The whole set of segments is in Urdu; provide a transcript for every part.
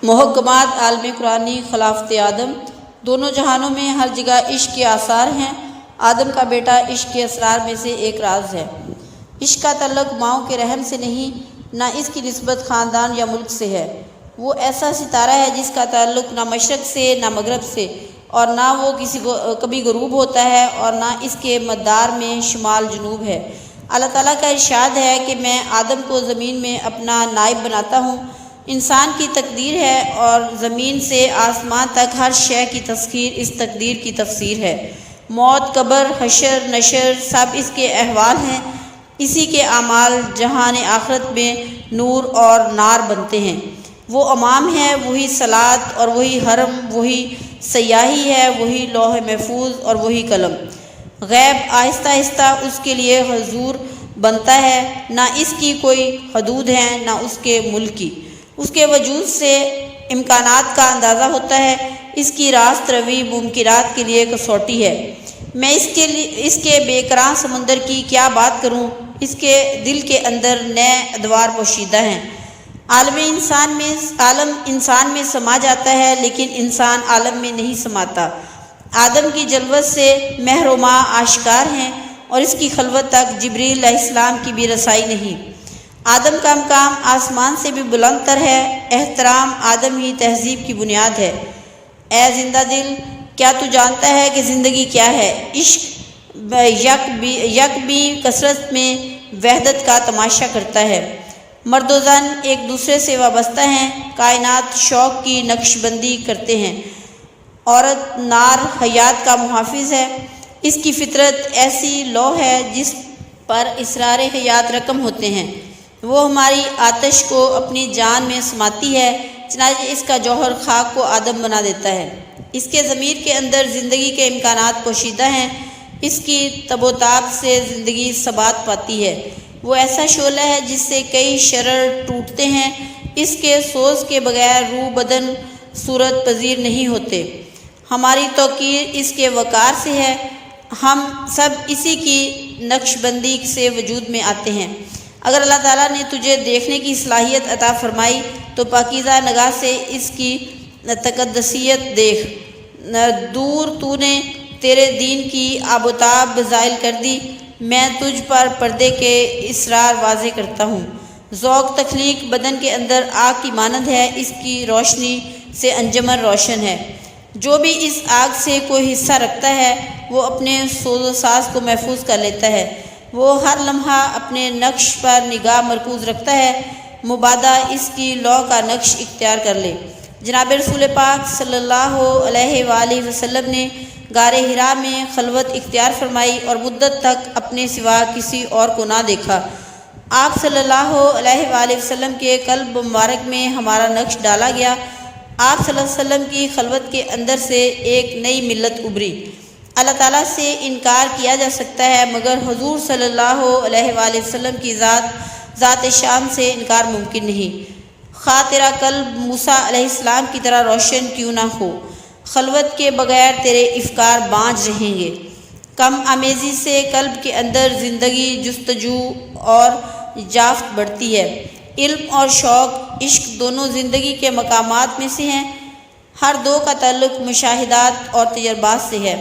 محکمات عالم قرآنی خلافت آدم، دونوں جہانوں میں ہر جگہ عشق کے آثار ہیں۔ آدم کا بیٹا عشق کے اسرار میں سے ایک راز ہے۔ عشق کا تعلق ماؤں کے رحم سے نہیں، نہ اس کی نسبت خاندان یا ملک سے ہے۔ وہ ایسا ستارہ ہے جس کا تعلق نہ مشرق سے نہ مغرب سے، اور نہ وہ کبھی غروب ہوتا ہے، اور نہ اس کے مدار میں شمال جنوب ہے۔ اللہ تعالیٰ کا ارشاد ہے کہ میں آدم کو زمین میں اپنا نائب بناتا ہوں۔ انسان کی تقدیر ہے، اور زمین سے آسمان تک ہر شے کی تسخیر اس تقدیر کی تفسیر ہے۔ موت، قبر، حشر، نشر سب اس کے احوال ہیں۔ اسی کے اعمال جہان آخرت میں نور اور نار بنتے ہیں۔ وہ امام ہے، وہی صلاۃ، اور وہی حرم، وہی سیاہی ہے، وہی لوح محفوظ اور وہی قلم۔ غیب آہستہ آہستہ اس کے لیے حضور بنتا ہے، نہ اس کی کوئی حدود ہے نہ اس کے ملک کی۔ اس کے وجود سے امکانات کا اندازہ ہوتا ہے، اس کی راست روی ممکنات کے لیے کسوٹی ہے۔ میں اس کے بے کراں سمندر کی کیا بات کروں، اس کے دل کے اندر نئے ادوار پوشیدہ ہیں۔ عالم انسان میں سما جاتا ہے، لیکن انسان عالم میں نہیں سماتا۔ آدم کی جلوت سے مہر و ماہ آشکار ہیں، اور اس کی خلوت تک جبریل علیہ السلام کی بھی رسائی نہیں۔ آدم کا مقام آسمان سے بھی بلند تر ہے۔ احترام آدم ہی تہذیب کی بنیاد ہے۔ اے زندہ دل، کیا تو جانتا ہے کہ زندگی کیا ہے؟ عشق یک بھی کثرت میں وحدت کا تماشا کرتا ہے۔ مرد و زن ایک دوسرے سے وابستہ ہیں، کائنات شوق کی نقش بندی کرتے ہیں۔ عورت نار حیات کا محافظ ہے۔ اس کی فطرت ایسی لوح ہے جس پر اسرار حیات رقم ہوتے ہیں۔ وہ ہماری آتش کو اپنی جان میں سماتی ہے، چنانچہ اس کا جوہر خاک کو آدم بنا دیتا ہے۔ اس کے ضمیر کے اندر زندگی کے امکانات پوشیدہ ہیں۔ اس کی تب و تاب سے زندگی ثبات پاتی ہے۔ وہ ایسا شعلہ ہے جس سے کئی شرر ٹوٹتے ہیں۔ اس کے سوز کے بغیر روح بدن صورت پذیر نہیں ہوتے۔ ہماری توقیر اس کے وقار سے ہے۔ ہم سب اسی کی نقش بندی سے وجود میں آتے ہیں۔ اگر اللہ تعالیٰ نے تجھے دیکھنے کی صلاحیت عطا فرمائی تو پاکیزہ نگاہ سے اس کی تقدسیت دیکھ۔ دور تو نے تیرے دین کی آب و تاب زائل کر دی، میں تجھ پر پردے کے اسرار واضح کرتا ہوں۔ ذوق تخلیق بدن کے اندر آگ کی مانند ہے، اس کی روشنی سے انجمن روشن ہے۔ جو بھی اس آگ سے کوئی حصہ رکھتا ہے وہ اپنے سوز و ساز کو محفوظ کر لیتا ہے۔ وہ ہر لمحہ اپنے نقش پر نگاہ مرکوز رکھتا ہے، مبادا اس کی لوح کا نقش اختیار کر لے۔ جناب رسول پاک صلی اللہ علیہ وآلہ وسلم نے غار حرا میں خلوت اختیار فرمائی اور مدت تک اپنے سوا کسی اور کو نہ دیکھا۔ آپ صلی اللہ علیہ وآلہ وسلم کے قلب مبارک میں ہمارا نقش ڈالا گیا۔ آپ صلی اللہ علیہ وسلم کی خلوت کے اندر سے ایک نئی ملت ابھری۔ اللہ تعالیٰ سے انکار کیا جا سکتا ہے، مگر حضور صلی اللہ علیہ وآلہ وسلم کی ذات شان سے انکار ممکن نہیں۔ خواہ تیرا قلب موسیٰ علیہ السلام کی طرح روشن کیوں نہ ہو، خلوت کے بغیر تیرے افکار بانج رہیں گے۔ کم آمیزی سے قلب کے اندر زندگی، جستجو اور یافت بڑھتی ہے۔ علم اور شوق، عشق دونوں زندگی کے مقامات میں سے ہیں۔ ہر دو کا تعلق مشاہدات اور تجربات سے ہے۔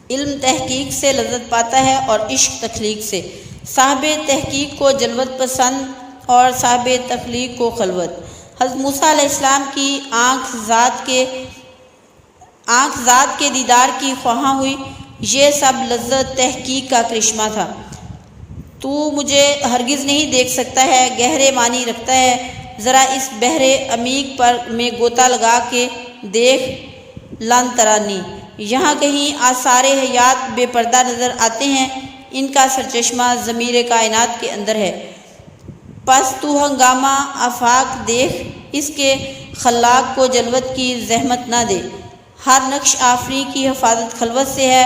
علم تحقیق سے لذت پاتا ہے اور عشق تخلیق سے۔ صاحب تحقیق کو جلوت پسند اور صاحب تخلیق کو خلوت۔ حضرت موسیٰ علیہ السلام کی آنکھ ذات کے دیدار کی خواہاں ہوئی۔ یہ سب لذت تحقیق کا کرشمہ تھا۔ تو مجھے ہرگز نہیں دیکھ سکتا ہے، گہرے معنی رکھتا ہے۔ ذرا اس بحر عمیق میں غوطہ لگا کے دیکھ لن ترانی۔ یہاں کہیں آثار حیات بے پردہ نظر آتے ہیں، ان کا سرچشمہ ضمیر کائنات کے اندر ہے۔ پس تو ہنگامہ آفاق دیکھ، اس کے خلاق کو جلوت کی زحمت نہ دے۔ ہر نقش آفری کی حفاظت خلوت سے ہے،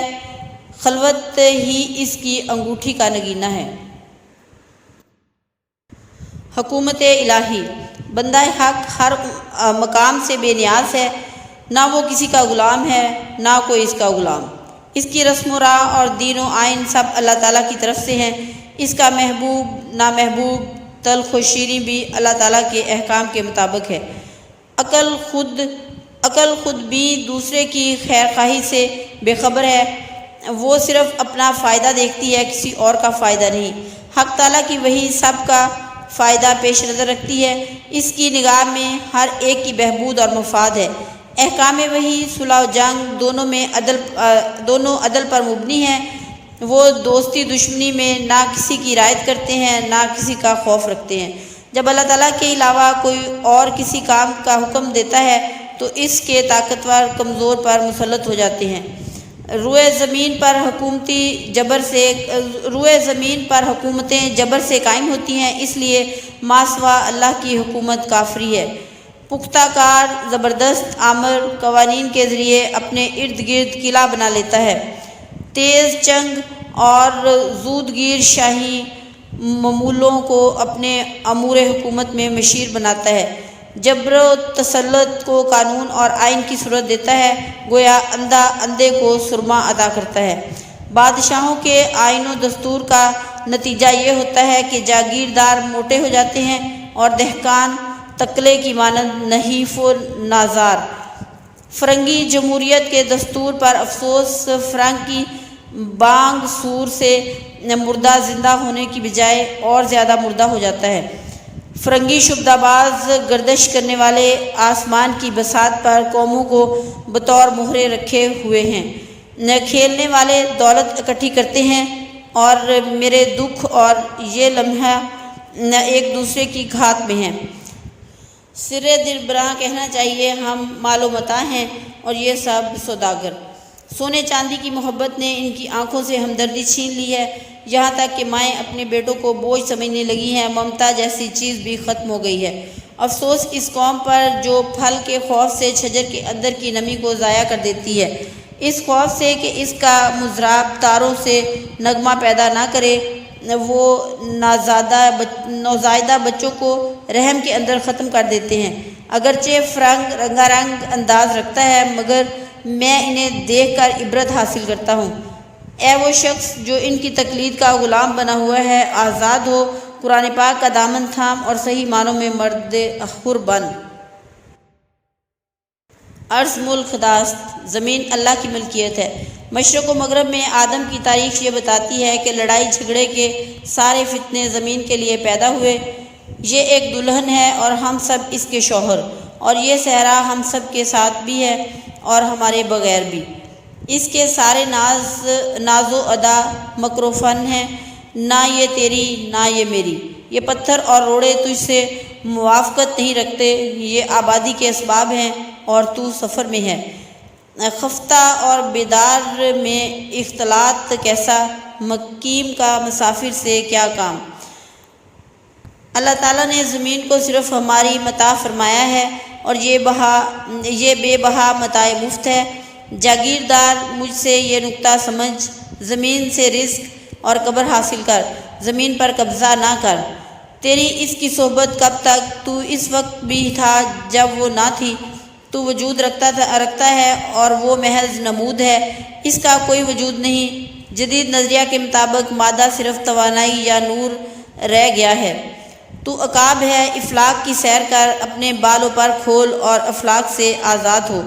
خلوت ہی اس کی انگوٹھی کا نگینہ ہے۔ حکومت الہی۔ بندہ حق ہر مقام سے بے نیاز ہے، نہ وہ کسی کا غلام ہے نہ کوئی اس کا غلام۔ اس کی رسم و راہ اور دین و آئین سب اللہ تعالیٰ کی طرف سے ہیں۔ اس کا محبوب نامحبوب، تلخ و شیریں بھی اللہ تعالیٰ کے احکام کے مطابق ہے۔ عقل خود بھی دوسرے کی خیر خواہی سے بے خبر ہے، وہ صرف اپنا فائدہ دیکھتی ہے، کسی اور کا فائدہ نہیں۔ حق تعالیٰ کی وحی سب کا فائدہ پیش نظر رکھتی ہے، اس کی نگاہ میں ہر ایک کی بہبود اور مفاد ہے۔ احکام وحی صلح و جنگ دونوں عدل پر مبنی ہیں، وہ دوستی دشمنی میں نہ کسی کی رعایت کرتے ہیں نہ کسی کا خوف رکھتے ہیں۔ جب اللہ تعالیٰ کے علاوہ کوئی اور کسی کام کا حکم دیتا ہے تو اس کے طاقتور کمزور پر مسلط ہو جاتے ہیں۔ روئے زمین پر حکومتیں جبر سے قائم ہوتی ہیں، اس لیے ما سوا اللہ کی حکومت کافری ہے۔ پختہ کار زبردست آمر قوانین کے ذریعے اپنے ارد گرد قلعہ بنا لیتا ہے، تیز چنگ اور زودگیر شاہی ممولوں کو اپنے امور حکومت میں مشیر بناتا ہے، جبر و تسلط کو قانون اور آئین کی صورت دیتا ہے، گویا اندھا اندھے کو سرما عطا کرتا ہے۔ بادشاہوں کے آئین و دستور کا نتیجہ یہ ہوتا ہے کہ جاگیردار موٹے ہو جاتے ہیں اور دہقان تکلے کی مانند نحیف و نازار۔ فرنگی جمہوریت کے دستور پر افسوس، فرنگ کی بانگ سور سے مردہ زندہ ہونے کی بجائے اور زیادہ مردہ ہو جاتا ہے۔ فرنگی شبدہ باز گردش کرنے والے آسمان کی بساط پر قوموں کو بطور مہرے رکھے ہوئے ہیں۔ کھیلنے والے دولت اکٹھی کرتے ہیں اور میرے دکھ اور یہ لمحہ ایک دوسرے کی گھات میں ہیں۔ سر دل براں کہنا چاہیے ہم مال و متاع ہیں اور یہ سب سوداگر۔ سونے چاندی کی محبت نے ان کی آنکھوں سے ہمدردی چھین لی ہے، یہاں تک کہ مائیں اپنے بیٹوں کو بوجھ سمجھنے لگی ہیں، ممتا جیسی چیز بھی ختم ہو گئی ہے۔ افسوس اس قوم پر جو پھل کے خوف سے شجر کے اندر کی نمی کو ضائع کر دیتی ہے، اس خوف سے کہ اس کا مضراب تاروں سے نغمہ پیدا نہ کرے، وہ نوزائیدہ بچوں کو رحم کے اندر ختم کر دیتے ہیں۔ اگرچہ فرنگ رنگا رنگ انداز رکھتا ہے مگر میں انہیں دیکھ کر عبرت حاصل کرتا ہوں۔ اے وہ شخص جو ان کی تقلید کا غلام بنا ہوا ہے، آزاد ہو، قرآن پاک کا دامن تھام اور صحیح معنوں میں مرد حر بن۔ ارض ملک داست، زمین اللہ کی ملکیت ہے۔ مشرق و مغرب میں آدم کی تاریخ یہ بتاتی ہے کہ لڑائی جھگڑے کے سارے فتنے زمین کے لیے پیدا ہوئے۔ یہ ایک دلہن ہے اور ہم سب اس کے شوہر، اور یہ صحرا ہم سب کے ساتھ بھی ہے اور ہمارے بغیر بھی۔ اس کے سارے ناز و ادا مکر و فن ہیں، نہ یہ تیری نہ یہ میری۔ یہ پتھر اور روڑے تجھ سے موافقت نہیں رکھتے، یہ آبادی کے اسباب ہیں اور تو سفر میں ہے۔ خفتہ اور بیدار میں اختلاط کیسا، مقیم کا مسافر سے کیا کام۔ اللہ تعالیٰ نے زمین کو صرف ہماری متاع فرمایا ہے اور یہ بے بہا متاع مفت ہے۔ جاگیردار مجھ سے یہ نکتہ سمجھ، زمین سے رزق اور قبر حاصل کر، زمین پر قبضہ نہ کر۔ تیری اس کی صحبت کب تک؟ تو اس وقت بھی تھا جب وہ نہ تھی۔ تو وجود رکھتا ہے اور وہ محض نمود ہے، اس کا کوئی وجود نہیں۔ جدید نظریہ کے مطابق مادہ صرف توانائی یا نور رہ گیا ہے۔ تو عقاب ہے، افلاک کی سیر کر، اپنے بال و پر کھول اور افلاک سے آزاد ہو۔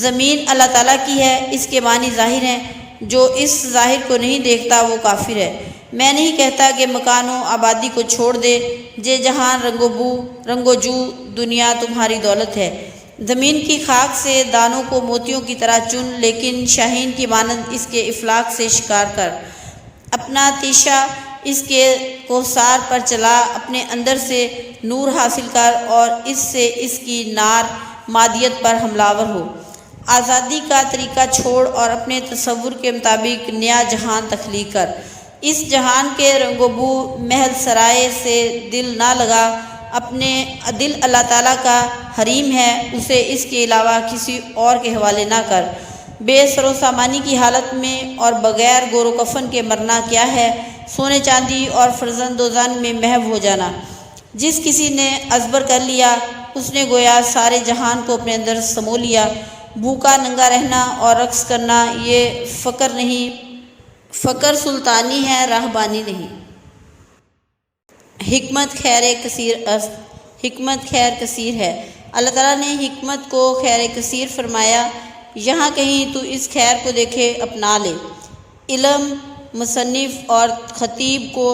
زمین اللہ تعالیٰ کی ہے، اس کے معنی ظاہر ہیں، جو اس ظاہر کو نہیں دیکھتا وہ کافر ہے۔ میں نہیں کہتا کہ مکان و آبادی کو چھوڑ دے، یہ جہاں رنگ و جو دنیا تمہاری دولت ہے۔ زمین کی خاک سے دانوں کو موتیوں کی طرح چن، لیکن شاہین کی مانند اس کے افلاک سے شکار کر۔ اپنا تیشہ اس کے کوثار پر چلا، اپنے اندر سے نور حاصل کر اور اس سے اس کی نار مادیت پر حملہ ہو۔ آزادی کا طریقہ چھوڑ اور اپنے تصور کے مطابق نیا جہان تخلیق کر۔ اس جہان کے رنگ و بو محل سرائے سے دل نہ لگا، اپنے دل اللہ تعالیٰ کا حریم ہے، اسے اس کے علاوہ کسی اور کے حوالے نہ کر۔ بے سر و سامانی کی حالت میں اور بغیر گور و کفن کے مرنا کیا ہے، سونے چاندی اور فرزند و زن میں محو ہو جانا۔ جس کسی نے ازبر کر لیا، اس نے گویا سارے جہان کو اپنے اندر سمو لیا۔ بھوکا ننگا رہنا اور رقص کرنا یہ فقر نہیں، فقر سلطانی ہے، راہبانی نہیں۔ حکمت خیر کثیر ہے، اللہ تعالیٰ نے حکمت کو خیر کثیر فرمایا، یہاں کہیں تو اس خیر کو دیکھے اپنا لے۔ علم مصنف اور خطیب کو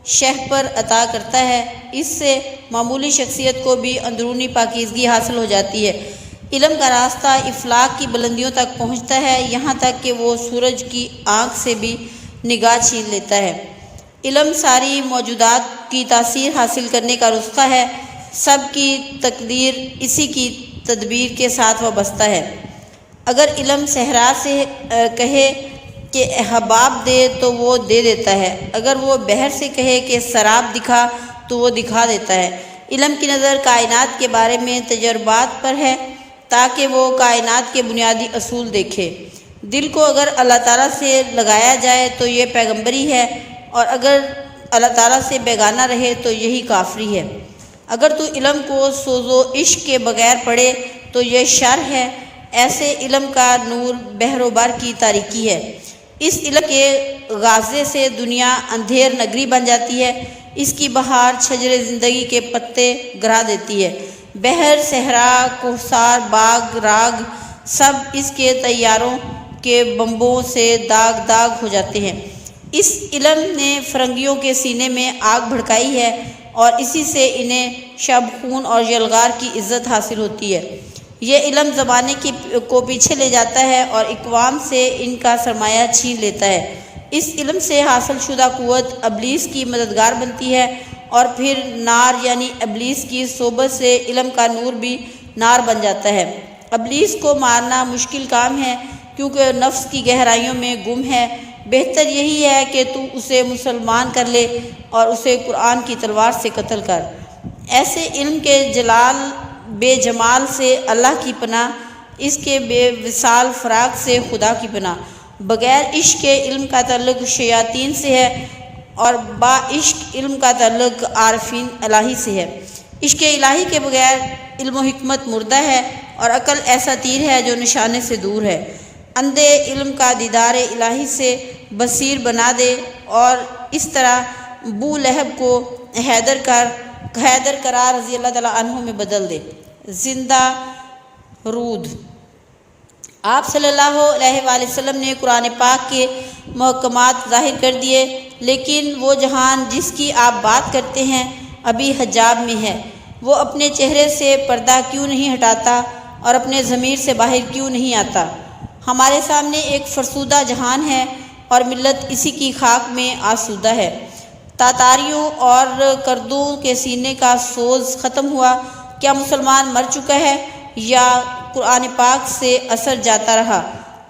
شہ پر عطا کرتا ہے، اس سے معمولی شخصیت کو بھی اندرونی پاکیزگی حاصل ہو جاتی ہے۔ علم کا راستہ افلاک کی بلندیوں تک پہنچتا ہے، یہاں تک کہ وہ سورج کی آنکھ سے بھی نگاہ چھین لیتا ہے۔ علم ساری موجودات کی تاثیر حاصل کرنے کا نسخہ ہے، سب کی تقدیر اسی کی تدبیر کے ساتھ وابستہ ہے۔ اگر علم صحرا سے کہے کہ حباب دے تو وہ دے دیتا ہے، اگر وہ بحر سے کہے کہ سراب دکھا تو وہ دکھا دیتا ہے۔ علم کی نظر کائنات کے بارے میں تجربات پر ہے تاکہ وہ کائنات کے بنیادی اصول دیکھے۔ دل کو اگر اللہ تعالیٰ سے لگایا جائے تو یہ پیغمبری ہے، اور اگر اللہ تعالیٰ سے بیگانہ رہے تو یہی کافری ہے۔ اگر تو علم کو سوز و عشق کے بغیر پڑھے تو یہ شر ہے، ایسے علم کا نور بحر و بر کی تاریکی ہے۔ اس علم کے غازے سے دنیا اندھیر نگری بن جاتی ہے، اس کی بہار شجر زندگی کے پتے گرا دیتی ہے۔ بحر، صحرا، کوہسار، باغ، راگ سب اس کے طیاروں کے بمبوں سے داغ داغ ہو جاتے ہیں۔ اس علم نے فرنگیوں کے سینے میں آگ بھڑکائی ہے، اور اسی سے انہیں شب خون اور یلغار کی عزت حاصل ہوتی ہے۔ یہ علم زمانے کو پیچھے لے جاتا ہے اور اقوام سے ان کا سرمایہ چھین لیتا ہے۔ اس علم سے حاصل شدہ قوت ابلیس کی مددگار بنتی ہے، اور پھر نار یعنی ابلیس کی صحبت سے علم کا نور بھی نار بن جاتا ہے۔ ابلیس کو مارنا مشکل کام ہے، کیونکہ نفس کی گہرائیوں میں گم ہے۔ بہتر یہی ہے کہ تو اسے مسلمان کر لے اور اسے قرآن کی تلوار سے قتل کر۔ ایسے علم کے جلال بے جمال سے اللہ کی پناہ، اس کے بے وصال فراق سے خدا کی پناہ۔ بغیر عشق کے علم کا تعلق شیاطین سے ہے، اور با عشق علم کا تعلق عارفین الہی سے ہے۔ عشق الہی کے بغیر علم و حکمت مردہ ہے، اور عقل ایسا تیر ہے جو نشانے سے دور ہے۔ اندھے علم کا دیدار الہی سے بصیر بنا دے، اور اس طرح بو لہب کو حیدر قرار رضی اللہ تعالیٰ عنہ میں بدل دے۔ زندہ رود آپ صلی اللہ علیہ وآلہ وسلم نے قرآن پاک کے محکمات ظاہر کر دیے، لیکن وہ جہان جس کی آپ بات کرتے ہیں ابھی حجاب میں ہے۔ وہ اپنے چہرے سے پردہ کیوں نہیں ہٹاتا اور اپنے ضمیر سے باہر کیوں نہیں آتا؟ ہمارے سامنے ایک فرسودہ جہان ہے، اور ملت اسی کی خاک میں آسودہ ہے۔ تاتاریوں اور کردوں کے سینے کا سوز ختم ہوا؟ کیا مسلمان مر چکا ہے، یا قرآن پاک سے اثر جاتا رہا؟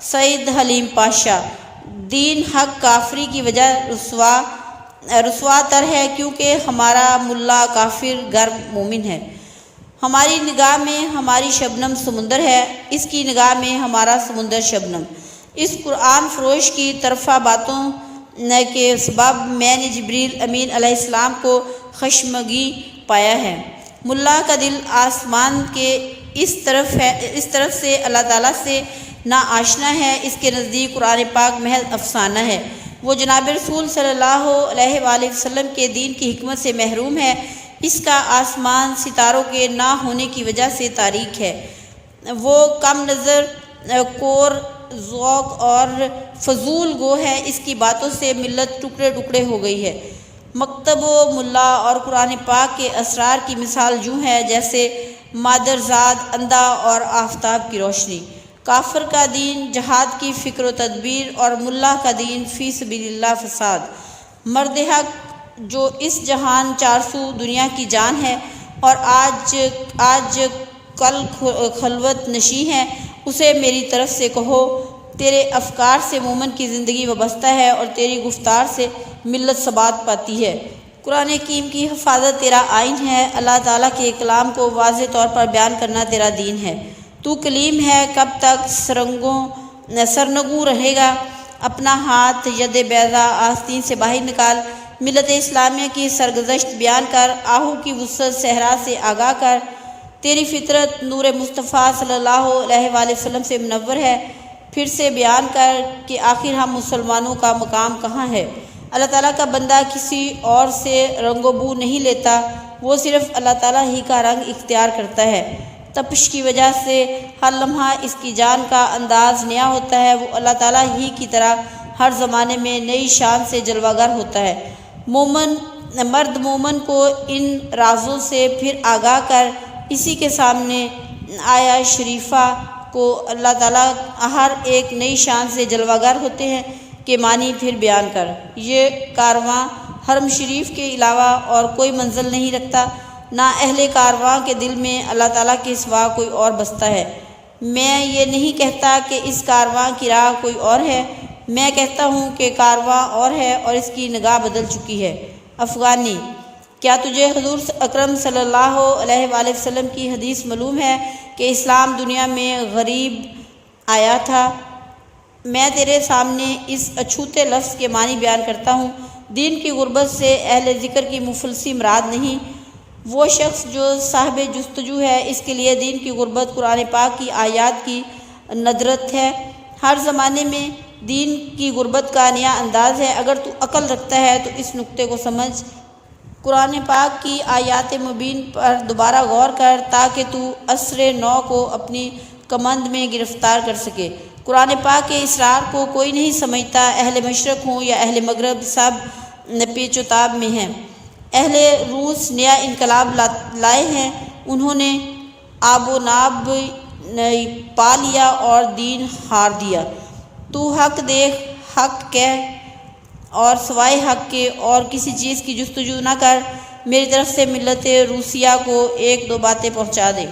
سعید حلیم پاشا دین حق کافری کی وجہ رسوا تر ہے، کیونکہ ہمارا ملا کافر گر مومن ہے۔ ہماری نگاہ میں ہماری شبنم سمندر ہے، اس کی نگاہ میں ہمارا سمندر شبنم۔ اس قرآن فروش کی طرفہ باتوں کے سبب میں نے جبریل امین علیہ السلام کو خشمگی پایا ہے۔ ملا کا دل آسمان کے اس طرف سے اللہ تعالیٰ سے نا آشنا ہے، اس کے نزدیک قرآن پاک محض افسانہ ہے۔ وہ جناب رسول صلی اللہ علیہ وآلہ وسلم کے دین کی حکمت سے محروم ہے، اس کا آسمان ستاروں کے نہ ہونے کی وجہ سے تاریک ہے۔ وہ کم نظر، کور ذوق اور فضول گو ہے، اس کی باتوں سے ملت ٹکڑے ٹکڑے ہو گئی ہے۔ مکتب و ملا اور قرآن پاک کے اسرار کی مثال یوں ہے جیسے مادرزاد اندھا اور آفتاب کی روشنی۔ کافر کا دین جہاد کی فکر و تدبیر، اور ملا کا دین فی سبیل اللہ فساد۔ مرد حق جو اس جہان چارسو دنیا کی جان ہے، اور آج کل خلوت نشیں ہے، اسے میری طرف سے کہو، تیرے افکار سے مومن کی زندگی وابستہ ہے، اور تیری گفتار سے ملت ثبات پاتی ہے۔ قرآن حکیم کی حفاظت تیرا آئین ہے، اللہ تعالیٰ کے کلام کو واضح طور پر بیان کرنا تیرا دین ہے۔ تو کلیم ہے، کب تک سرنگوں رہے گا؟ اپنا ہاتھ ید بیضا آستین سے باہر نکال، ملت اسلامیہ کی سرگزشت بیان کر، آہو کی وسعت صحرا سے آگاہ کر۔ تیری فطرت نور مصطفیٰ صلی اللہ علیہ وآلہ وسلم سے منور ہے، پھر سے بیان کر کہ آخر ہم مسلمانوں کا مقام کہاں ہے۔ اللہ تعالیٰ کا بندہ کسی اور سے رنگ و بو نہیں لیتا، وہ صرف اللہ تعالیٰ ہی کا رنگ اختیار کرتا ہے۔ تپش کی وجہ سے ہر لمحہ اس کی جان کا انداز نیا ہوتا ہے۔ وہ اللہ تعالیٰ ہی کی طرح ہر زمانے میں نئی شان سے جلوہ گر ہوتا ہے۔ مرد مومن کو ان رازوں سے پھر آگاہ کر اسی کے سامنے آیا شریفہ کو اللہ تعالیٰ ہر ایک نئی شان سے جلوہ گر ہوتے ہیں کے معنی پھر بیان کر۔ یہ کارواں حرم شریف کے علاوہ اور کوئی منزل نہیں رکھتا، نہ اہل کارواں کے دل میں اللہ تعالیٰ کے سوا کوئی اور بستا ہے۔ میں یہ نہیں کہتا کہ اس کارواں کی راہ کوئی اور ہے، میں کہتا ہوں کہ کارواں اور ہے اور اس کی نگاہ بدل چکی ہے۔ افغانی: کیا تجھے حضور اکرم صلی اللہ علیہ وآلہ وسلم کی حدیث معلوم ہے کہ اسلام دنیا میں غریب آیا تھا؟ میں تیرے سامنے اس اچھوتے لفظ کے معنی بیان کرتا ہوں۔ دین کی غربت سے اہل ذکر کی مفلسی مراد نہیں، وہ شخص جو صاحب جستجو ہے، اس کے لیے دین کی غربت قرآن پاک کی آیات کی ندرت ہے۔ ہر زمانے میں دین کی غربت کا نیا انداز ہے۔ اگر تو عقل رکھتا ہے تو اس نکتے کو سمجھ۔ قرآن پاک کی آیات مبین پر دوبارہ غور کر تاکہ تو عصر نو کو اپنی کمند میں گرفتار کر سکے۔ قرآن پاک کے اسرار کو کوئی نہیں سمجھتا، اہل مشرق ہوں یا اہل مغرب، سب پیچ و تاب میں ہیں۔ اہل روس نیا انقلاب لائے ہیں، انہوں نے آب و ناب پا لیا اور دین ہار دیا۔ تو حق دیکھ، حق کہہ اور سوائے حق کے اور کسی چیز کی جستجو نہ کر۔ میری طرف سے ملت روسیہ کو ایک دو باتیں پہنچا دے۔